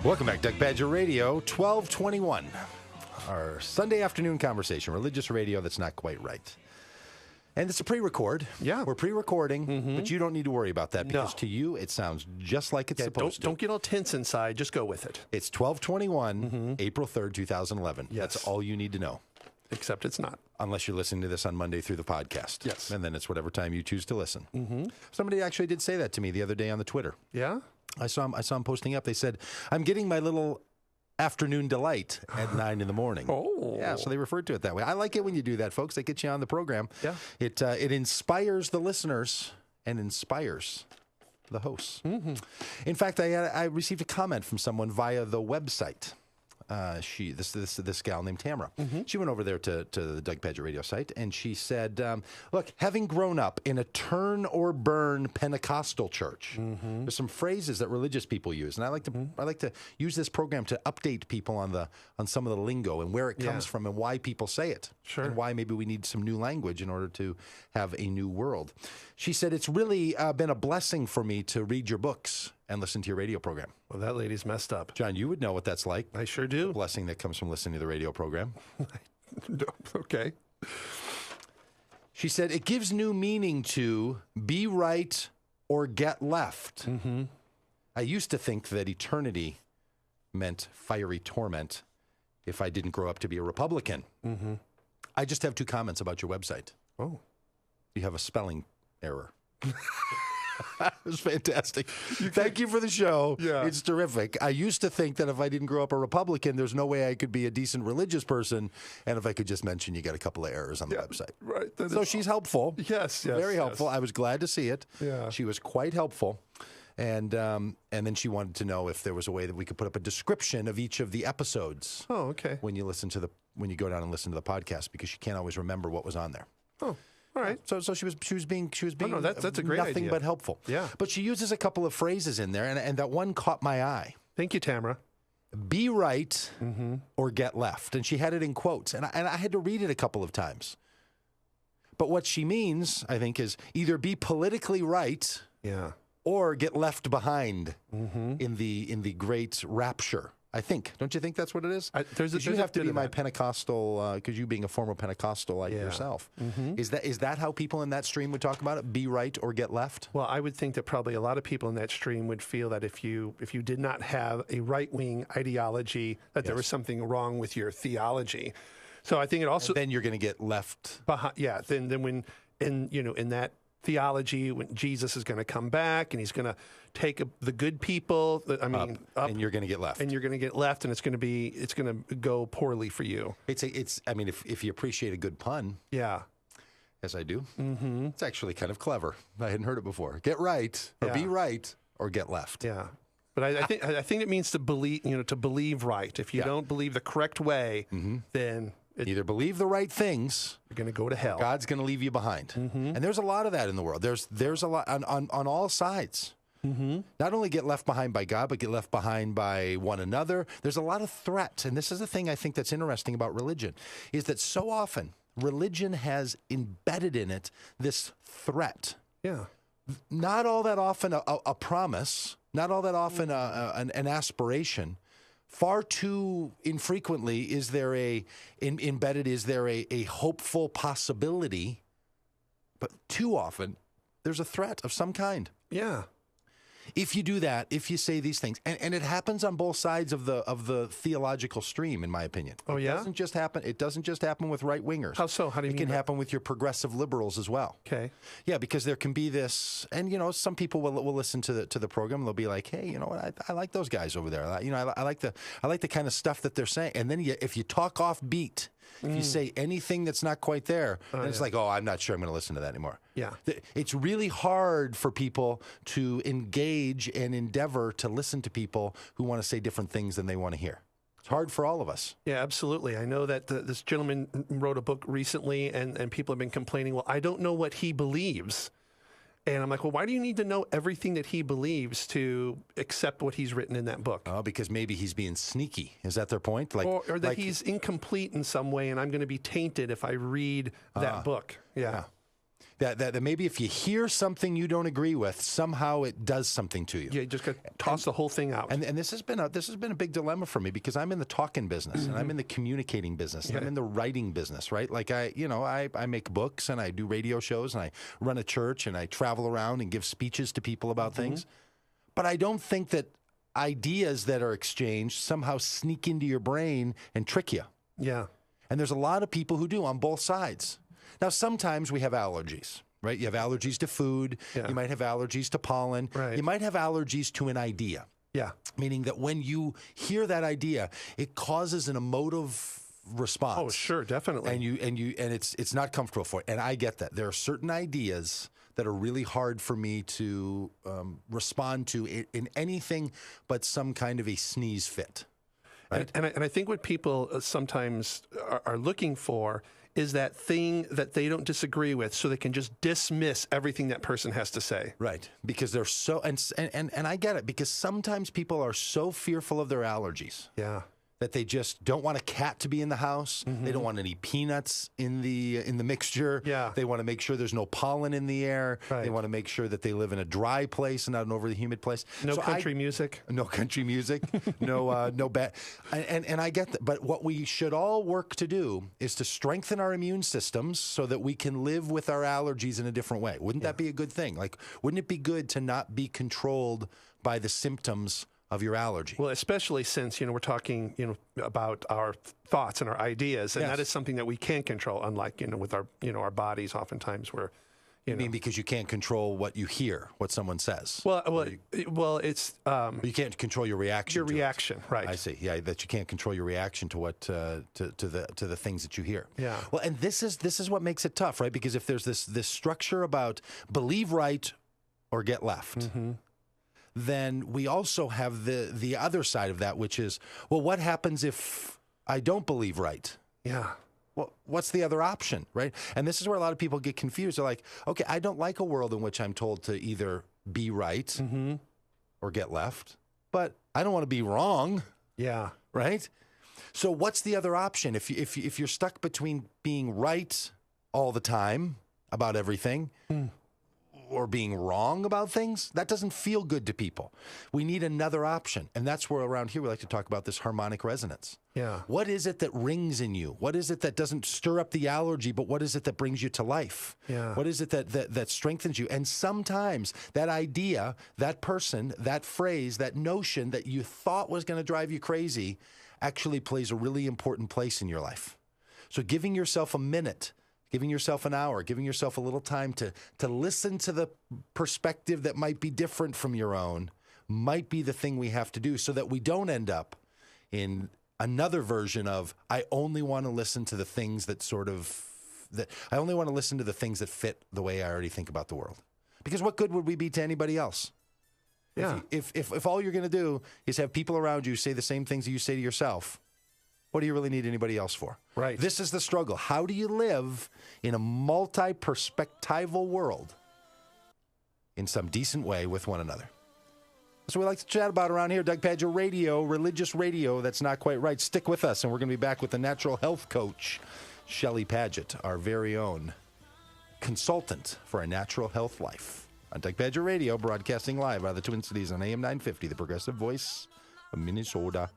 Welcome back, Doug Pagitt Radio, 1221. Our Sunday afternoon conversation, religious radio that's not quite right. And it's a pre-record. Yeah. We're pre-recording, but you don't need to worry about that because No. to you it sounds just like it's supposed to. Don't get all tense inside. Just go with it. It's 1221, April 3rd, 2011. Yes. That's all you need to know. Except it's not. Unless you're listening to this on Monday through the podcast. Yes. And then it's whatever time you choose to listen. Somebody actually did say that to me the other day on the Twitter. Yeah? I saw them posting up. They said, I'm getting my little afternoon delight at 9 in the morning. Oh. Yeah, so they referred to it that way. I like it when you do that, folks. They get you on the program. Yeah. It inspires the listeners and inspires the hosts. In fact, I received a comment from someone via the website. This gal named Tamara. She went over there to the Doug Pagitt radio site, and she said, look, having grown up in a turn or burn Pentecostal church, there's some phrases that religious people use, and I like to use this program to update people on some of the lingo and where it comes from and why people say it. Sure. And why maybe we need some new language in order to have a new world. She said, it's really been a blessing for me to read your books and listen to your radio program. Well, that lady's messed up. John, you would know what that's like. I sure The do. blessing that comes from listening to the radio program. Okay. She said, it gives new meaning to be right or get left. I used to think that eternity meant fiery torment if I didn't grow up to be a Republican. I just have two comments about your website. Oh. You have a spelling error. It was fantastic. Thank you for the show. Yeah. It's terrific. I used to think that if I didn't grow up a Republican, there's no way I could be a decent religious person. And if I could just mention, you got a couple of errors on the website. Right. So she's helpful. Yes. Very helpful. I was glad to see it. Yeah. She was quite helpful. And then she wanted to know if there was a way that we could put up a description of each of the episodes Oh, okay. when you go down and listen to the podcast, because she can't always remember what was on there. Oh, all right. So she was being no, that's a great nothing idea. but helpful. Yeah. But she uses a couple of phrases in there, and that one caught my eye. Thank you, Tamara. Be right or get left. And she had it in quotes, and I had to read it a couple of times. But what she means, I think, is either be politically right Yeah. or get left behind in the great rapture. I think. Don't you think that's what it is? There's you have to bit be of my that. Pentecostal, because you being a former Pentecostal like yourself. Is that how people in that stream would talk about it? Be right or get left? Well, I would think that probably a lot of people in that stream would feel that if you did not have a right-wing ideology, that there was something wrong with your theology. So I think it also Then you're going to get left. behind, yeah. Then when in that theology, when Jesus is going to come back and he's going to take the good people, up, and you're going to get left. and you're going to get left, and it's going to go poorly for you. I mean, if you appreciate a good pun, Yeah. as I do, it's actually kind of clever. I hadn't heard it before. Get right or be right or get left. Yeah. But I think it means to believe right. If you don't believe the correct way, then Either believe the right things, you're going to go to hell. God's going to leave you behind. And there's a lot of that in the world. There's a lot on all sides. Not only get left behind by God, but get left behind by one another. There's a lot of threat. And this is the thing I think that's interesting about religion, is that so often religion has embedded in it this threat. Yeah. Not all that often a promise, not all that often an aspiration. Far too infrequently is there embedded a hopeful possibility, but too often there's a threat of some kind. Yeah. If you do that, if you say these things, and it happens on both sides of the theological stream, in my opinion. Oh, yeah? It doesn't just happen with right wingers. How so? How do you It mean can that? happen with your progressive liberals as well. Okay. Yeah, because there can be this, and some people will listen to the program. And they'll be like, "Hey, you know what? I like those guys over there. I like the kind of stuff that they're saying." And then if you talk off beat, if you say anything that's not quite there, then it's like, "Oh, I'm not sure I'm going to listen to that anymore." Yeah. It's really hard for people to engage and endeavor to listen to people who want to say different things than they want to hear. It's hard for all of us. Yeah, absolutely. I know that this gentleman wrote a book recently, and people have been complaining, well, I don't know what he believes. And I'm like, well, why do you need to know everything that he believes to accept what he's written in that book? Oh, because maybe he's being sneaky. Is that their point? Or that he's incomplete in some way, and I'm going to be tainted if I read that book. Yeah. That maybe if you hear something you don't agree with, somehow it does something to you. Yeah, you just got to toss the whole thing out. And this has been a big dilemma for me because I'm in the talking business and I'm in the communicating business and I'm in the writing business, right? Like I make books and I do radio shows and I run a church and I travel around and give speeches to people about things. But I don't think that ideas that are exchanged somehow sneak into your brain and trick you. Yeah. And there's a lot of people who do on both sides. Now, sometimes we have allergies, right? You have allergies to food. Yeah. You might have allergies to pollen. Right. You might have allergies to an idea. Yeah. Meaning that when you hear that idea, it causes an emotive response. Oh, sure, definitely. And it's not comfortable for you. And I get that. There are certain ideas that are really hard for me to respond to in anything but some kind of a sneeze fit. Right? And I think what people sometimes are looking for is that thing that they don't disagree with, so they can just dismiss everything that person has to say. Right, because they're so and I get it, because sometimes people are so fearful of their allergies. Yeah. That they just don't want a cat to be in the house. They don't want any peanuts in the mixture. Yeah. They want to make sure there's no pollen in the air. Right. They want to make sure that they live in a dry place and not an overly humid place. No So country music. No country music. no bad. And I get that. But what we should all work to do is to strengthen our immune systems so that we can live with our allergies in a different way. Wouldn't that be a good thing? Like, wouldn't it be good to not be controlled by the symptoms of your allergy? Well, especially since, we're talking, about our thoughts and our ideas, and Yes. that is something that we can control, unlike, with our, our bodies oftentimes where, I mean, because you can't control what you hear, what someone says. It's You can't control your reaction. to it. reaction, right? I see. Yeah, that you can't control your reaction to what to the things that you hear. Yeah. Well, and this is what makes it tough, right? Because if there's this structure about believe right or get left, then we also have the other side of that, which is, well, what happens if I don't believe right? Yeah. Well, what's the other option, right? And this is where a lot of people get confused. They're like, okay, I don't like a world in which I'm told to either be right or get left, but I don't want to be wrong, Yeah. right? So what's the other option? If you're stuck between being right all the time about everything or being wrong about things, that doesn't feel good to people. We need another option. And that's where around here we like to talk about this harmonic resonance. Yeah. What is it that rings in you? What is it that doesn't stir up the allergy, but what is it that brings you to life? Yeah. What is it that strengthens you? And sometimes that idea, that person, that phrase, that notion that you thought was going to drive you crazy actually plays a really important place in your life. So giving yourself a minute, giving yourself an hour, giving yourself a little time to listen to the perspective that might be different from your own might be the thing we have to do so that we don't end up in another version of, I only want to listen to the things that I only want to listen to the things that fit the way I already think about the world. Because what good would we be to anybody else? Yeah. If all you're going to do is have people around you say the same things that you say to yourself, what do you really need anybody else for? Right. This is the struggle. How do you live in a multi-perspectival world in some decent way with one another? That's what we like to chat about around here. Doug Pagitt Radio, religious radio that's not quite right. Stick with us, and we're going to be back with the natural health coach, Shelley Pagitt, our very own consultant for a natural health life. On Doug Pagitt Radio, broadcasting live out of the Twin Cities on AM 950, the progressive voice of Minnesota.